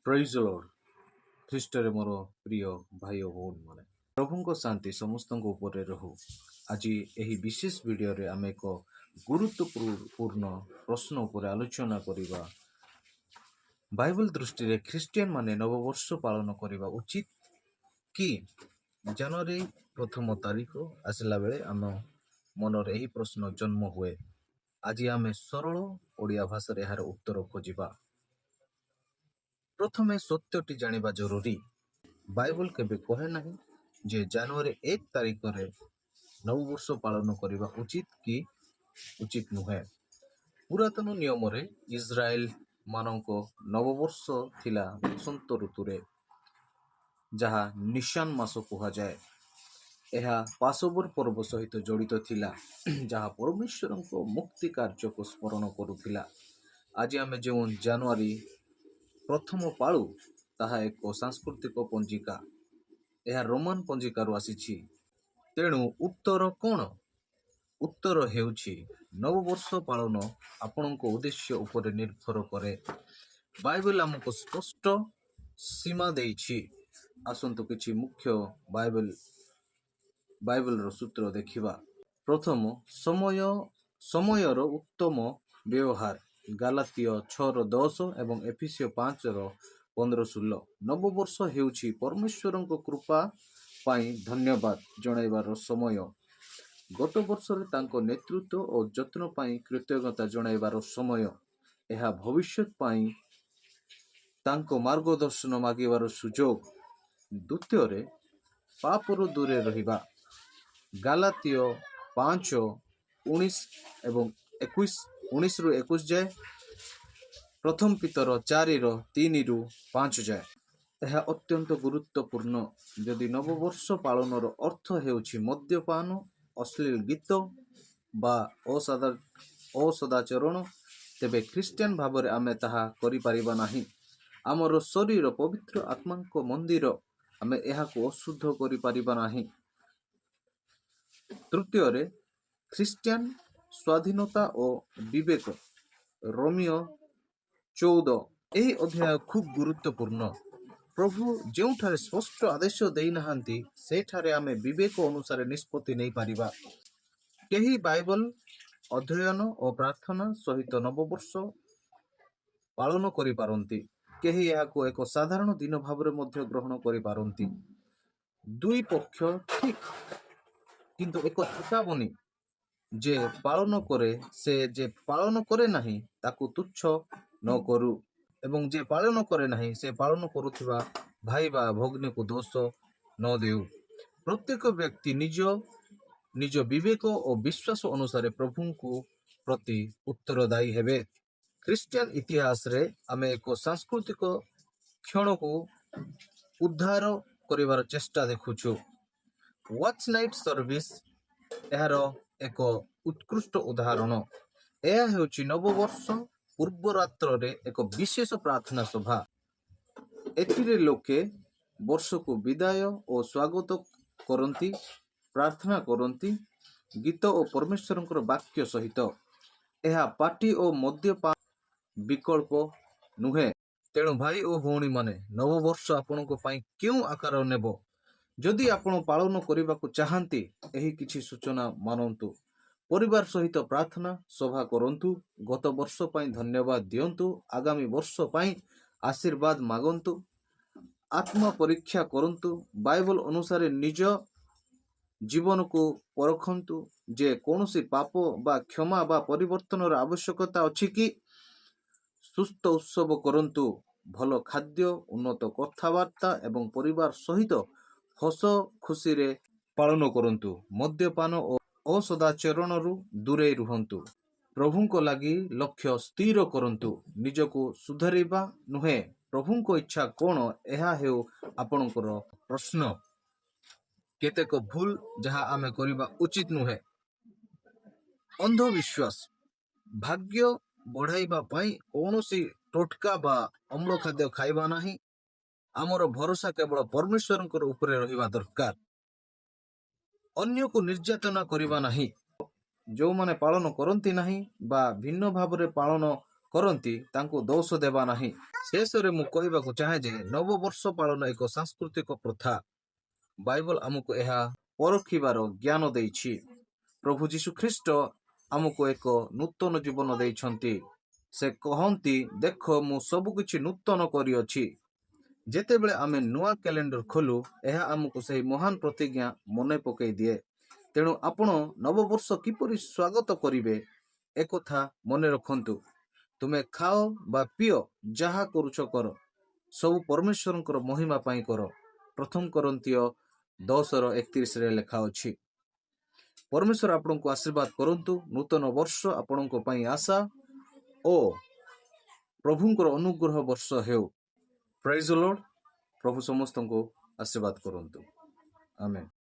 ପ୍ରେଜ୍ ଦ ଲର୍ଡ। ଖ୍ରୀଷ୍ଟରେ ମୋର ପ୍ରିୟ ଭାଇ ଓ ଭଉଣୀମାନେ, ପ୍ରଭୁଙ୍କ ଶାନ୍ତି ସମସ୍ତଙ୍କ ଉପରେ ରହୁ। ଆଜି ଏହି ବିଶେଷ ଭିଡ଼ିଓରେ ଆମେ ଏକ ଗୁରୁତ୍ୱପୂର୍ଣ୍ଣ ପ୍ରଶ୍ନ ଉପରେ ଆଲୋଚନା କରିବା। ବାଇବଲ ଦୃଷ୍ଟିରେ ଖ୍ରୀଷ୍ଟିଆନ ମାନେ ନବବର୍ଷ ପାଳନ କରିବା ଉଚିତ କି? ଜାନୁଆରୀ 1 ତାରିଖ ଆସିଲା ବେଳେ ଆମ ମନରେ ଏହି ପ୍ରଶ୍ନ ଜନ୍ମ ହୁଏ। ଆଜି ଆମେ ସରଳ ଓଡ଼ିଆ ଭାଷାରେ ଏହାର ଉତ୍ତର ଖୋଜିବା। ପ୍ରଥମେ ସତ୍ୟଟି ଜାଣିବା ଜରୁରୀ। ବାଇବଲ କେବେ କହେ ନାହିଁ ଯେ ଜାନୁଆରୀ 1 ତାରିଖରେ ନବବର୍ଷ ପାଳନ କରିବା ଉଚିତ କି ଉଚିତ ନୁହେଁ। ପୁରାତନ ନିୟମରେ ଇସ୍ରାଏଲ ମାନଙ୍କ ନବବର୍ଷ ଥିଲା ବସନ୍ତ ଋତୁରେ, ଯାହା ନିଶାନ ମାସ କୁହାଯାଏ। ଏହା ପାସୋଭର ପର୍ବ ସହିତ ଜଡ଼ିତ ଥିଲା, ଯାହା ପରମେଶ୍ୱରଙ୍କ ମୁକ୍ତି କାର୍ଯ୍ୟକୁ ସ୍ମରଣ କରୁଥିଲା। ଆଜି ଆମେ ଯେଉଁ ଜାନୁଆରୀ 1 ପାଳୁ, ତାହା ଏକ ସାଂସ୍କୃତିକ ପଞ୍ଜିକା। ଏହା ରୋମାନ ପଞ୍ଜିକାରୁ ଆସିଛି। ତେଣୁ ଉତ୍ତର କ'ଣ? ଉତ୍ତର ହେଉଛି ନବବର୍ଷ ପାଳନ ଆପଣଙ୍କ ଉଦ୍ଦେଶ୍ୟ ଉପରେ ନିର୍ଭର କରେ। ବାଇବେଲ ଆମକୁ ସ୍ପଷ୍ଟ ସୀମା ଦେଇଛି। ଆସନ୍ତୁ କିଛି ମୁଖ୍ୟ ବାଇବେଲର ସୂତ୍ର ଦେଖିବା। ପ୍ରଥମ, ସମୟର ଉତ୍ତମ ବ୍ୟବହାର। ଗାଲାତୀୟ 6:10 ଏବଂ ଏଫେସୀୟ 5:15-16। ନବବର୍ଷ ହେଉଛି ପରମେଶ୍ୱରଙ୍କ କୃପା ପାଇଁ ଧନ୍ୟବାଦ ଜଣାଇବାର ସମୟ। ଗତ ବର୍ଷରେ ତାଙ୍କ ନେତୃତ୍ୱ ଓ ଯତ୍ନ ପାଇଁ କୃତଜ୍ଞତା ଜଣାଇବାର ସମୟ। ଏହା ଭବିଷ୍ୟତ ପାଇଁ ତାଙ୍କ ମାର୍ଗଦର୍ଶନ ମାଗିବାର ସୁଯୋଗ। ଦ୍ୱିତୀୟରେ, ପାପରୁ ଦୂରେ ରହିବା। ଗାଲାତୀୟ 5:19 ଏବଂ 19-21 ଯାଏ। ପ୍ରଥମ ପିତର 4:3-5 ଯାଏ। ଏହା ଅତ୍ୟନ୍ତ ଗୁରୁତ୍ୱପୂର୍ଣ୍ଣ। ଯଦି ନବବର୍ଷ ପାଳନର ଅର୍ଥ ହେଉଛି ମଦ୍ୟପାନ, ଅଶ୍ଳୀଳ ଗୀତ ବା ଅସଦାଚରଣ, ତେବେ ଖ୍ରୀଷ୍ଟିଆନ ଭାବରେ ଆମେ ତାହା କରିପାରିବା ନାହିଁ। ଆମର ଶରୀର ପବିତ୍ର ଆତ୍ମାଙ୍କ ମନ୍ଦିର, ଆମେ ଏହାକୁ ଅଶୁଦ୍ଧ କରିପାରିବା ନାହିଁ। ତୃତୀୟରେ, ଖ୍ରୀଷ୍ଟିଆନ ସ୍ୱାଧୀନତା ଓ ବିବେକ। ରୋମୀୟ 14। ଏହି ଅଧ୍ୟାୟ ଖୁବ୍ ଗୁରୁତ୍ୱପୂର୍ଣ୍ଣ। ପ୍ରଭୁ ଯେଉଁଠାରେ ସ୍ପଷ୍ଟ ଆଦେଶ ଦେଇନାହାନ୍ତି, ସେଠାରେ ଆମେ ବିବେକ ଅନୁସାରେ ନିଷ୍ପତ୍ତି ନେଇପାରିବା। କେହି ବାଇବଲ ଅଧ୍ୟୟନ ଓ ପ୍ରାର୍ଥନା ସହିତ ନବବର୍ଷ ପାଳନ କରିପାରନ୍ତି। କେହି ଏହାକୁ ଏକ ସାଧାରଣ ଦିନ ଭାବରେ ମଧ୍ୟ ଗ୍ରହଣ କରିପାରନ୍ତି। ଦୁଇ ପକ୍ଷ ଠିକ, କିନ୍ତୁ ଏକ ଚେତାବନୀ। ଯେ ପାଳନ କରେ, ସେ ଯେ ପାଳନ କରେ ନାହିଁ ତାକୁ ତୁଚ୍ଛ ନ କରୁ, ଏବଂ ଯେ ପାଳନ କରେ ନାହିଁ ସେ ପାଳନ କରୁଥିବା ଭାଇ ବା ଭଗ୍ନୀକୁ ଦୋଷ ନ ଦେଉ। ପ୍ରତ୍ୟେକ ବ୍ୟକ୍ତି ନିଜ ବିବେକ ଓ ବିଶ୍ୱାସ ଅନୁସାରେ ପ୍ରଭୁଙ୍କୁ ପ୍ରତି ଉତ୍ତରଦାୟୀ ହେବେ। ଖ୍ରୀଷ୍ଟିଆନ ଇତିହାସରେ ଆମେ ଏକ ସାଂସ୍କୃତିକ କ୍ଷଣକୁ ଉଦ୍ଧାର କରିବାର ଚେଷ୍ଟା ଦେଖୁଛୁ। ୱାଚ୍ ନାଇଟ୍ ସର୍ଭିସ ଏହାର ଏକ ଉତ୍କୃଷ୍ଟ ଉଦାହରଣ। ଏହା ହେଉଛି ନବବର୍ଷ ପୂର୍ବ ରାତ୍ରରେ ଏକ ବିଶେଷ ପ୍ରାର୍ଥନା ସଭା। ଏଥିରେ ଲୋକେ ବର୍ଷକୁ ବିଦାୟ ଓ ସ୍ୱାଗତ କରନ୍ତି, ପ୍ରାର୍ଥନା କରନ୍ତି, ଗୀତ ଓ ପରମେଶ୍ୱରଙ୍କର ବାକ୍ୟ ସହିତ। ଏହା ପାର୍ଟି ଓ ମଦ୍ୟପାନ ବିକଳ୍ପ ନୁହେଁ। ତେଣୁ ଭାଇ ଓ ଭଉଣୀମାନେ, ନବବର୍ଷ ଆପଣଙ୍କ ପାଇଁ କେଉଁ ଆକାର ନେବ? ଯଦି ଆପଣ ପାଳନ କରିବାକୁ ଚାହାନ୍ତି, ଏହି କିଛି ସୂଚନା ମାନନ୍ତୁ। ପରିବାର ସହିତ ପ୍ରାର୍ଥନା ସଭା କରନ୍ତୁ। ଗତ ବର୍ଷ ପାଇଁ ଧନ୍ୟବାଦ ଦିଅନ୍ତୁ। ଆଗାମୀ ବର୍ଷ ପାଇଁ ଆଶୀର୍ବାଦ ମାଗନ୍ତୁ। ଆତ୍ମ ପରୀକ୍ଷା କରନ୍ତୁ। ବାଇବଲ ଅନୁସାରେ ନିଜ ଜୀବନକୁ ପରଖନ୍ତୁ ଯେ କୌଣସି ପାପ ବା କ୍ଷମା ବା ପରିବର୍ତ୍ତନର ଆବଶ୍ୟକତା ଅଛି କି? ସୁସ୍ଥ ଉତ୍ସବ କରନ୍ତୁ। ଭଲ ଖାଦ୍ୟ, ଉନ୍ନତ କଥାବାର୍ତ୍ତା ଏବଂ ପରିବାର ସହିତ ହସ ଖୁସିରେ ପାଳନ କରନ୍ତୁ। ମଦ୍ୟପାନ ଓ ଅସଦାଚରଣରୁ ଦୂରେଇ ରୁହନ୍ତୁ। ପ୍ରଭୁଙ୍କ ଲାଗି ଲକ୍ଷ୍ୟ ସ୍ଥିର କରନ୍ତୁ। ନିଜକୁ ସୁଧାରିବା ନୁହେଁ, ପ୍ରଭୁଙ୍କ ଇଚ୍ଛା କ'ଣ, ଏହା ହେଉ ଆପଣଙ୍କର ପ୍ରଶ୍ନ। କେତେକ ଭୁଲ ଯାହା ଆମେ କରିବା ଉଚିତ ନୁହେଁ। ଅନ୍ଧବିଶ୍ୱାସ। ଭାଗ୍ୟ ବଢ଼ାଇବା ପାଇଁ କୌଣସି ଟୋଟକା ବା ଅମ୍ଳ ଖାଦ୍ୟ ଖାଇବା ନାହିଁ। ଆମର ଭରସା କେବଳ ପରମେଶ୍ୱରଙ୍କର ଉପରେ ରହିବା ଦରକାର। ଅନ୍ୟକୁ ନିର୍ଯାତନା କରିବା ନାହିଁ। ଯେଉଁମାନେ ପାଳନ କରନ୍ତି ନାହିଁ ବା ଭିନ୍ନ ଭାବରେ ପାଳନ କରନ୍ତି ତାଙ୍କୁ ଦୋଷ ଦେବା ନାହିଁ। ଶେଷରେ ମୁଁ କହିବାକୁ ଚାହେଁ ଯେ ନବବର୍ଷ ପାଳନ ଏକ ସାଂସ୍କୃତିକ ପ୍ରଥା। ବାଇବଲ ଆମକୁ ଏହା ପରଖିବାର ଜ୍ଞାନ ଦେଇଛି। ପ୍ରଭୁ ଯୀଶୁ ଖ୍ରୀଷ୍ଟ ଆମକୁ ଏକ ନୂତନ ଜୀବନ ଦେଇଛନ୍ତି। ସେ କହନ୍ତି, ଦେଖ ମୁଁ ସବୁ କିଛି ନୂତନ କରିଅଛି। ଯେତେବେଳେ ଆମେ ନୂଆ କ୍ୟାଲେଣ୍ଡର ଖୋଲୁ, ଏହା ଆମକୁ ସେହି ମହାନ ପ୍ରତିଜ୍ଞା ମନେ ପକାଇ ଦିଏ। ତେଣୁ ଆପଣ ନବବର୍ଷ କିପରି ସ୍ୱାଗତ କରିବେ, ଏକଥା ମନେ ରଖନ୍ତୁ। ତୁମେ ଖାଅ ବା ପିଅ, ଯାହା କରୁଛ କର, ସବୁ ପରମେଶ୍ୱରଙ୍କର ମହିମା ପାଇଁ କର। ପ୍ରଥମ କରନ୍ତୀୟ 10:31 ଲେଖା ଅଛି। ପରମେଶ୍ୱର ଆପଣଙ୍କୁ ଆଶୀର୍ବାଦ କରନ୍ତୁ। ନୂତନ ବର୍ଷ ଆପଣଙ୍କ ପାଇଁ ଆଶା ଓ ପ୍ରଭୁଙ୍କର ଅନୁଗ୍ରହ ବର୍ଷ ହେଉ। ପ୍ରେଜ୍ ଦ ଲର୍ଡ। ପ୍ରଭୁ ସମସ୍ତଙ୍କୁ ଆଶୀର୍ବାଦ କରନ୍ତୁ। ଆମେନ୍।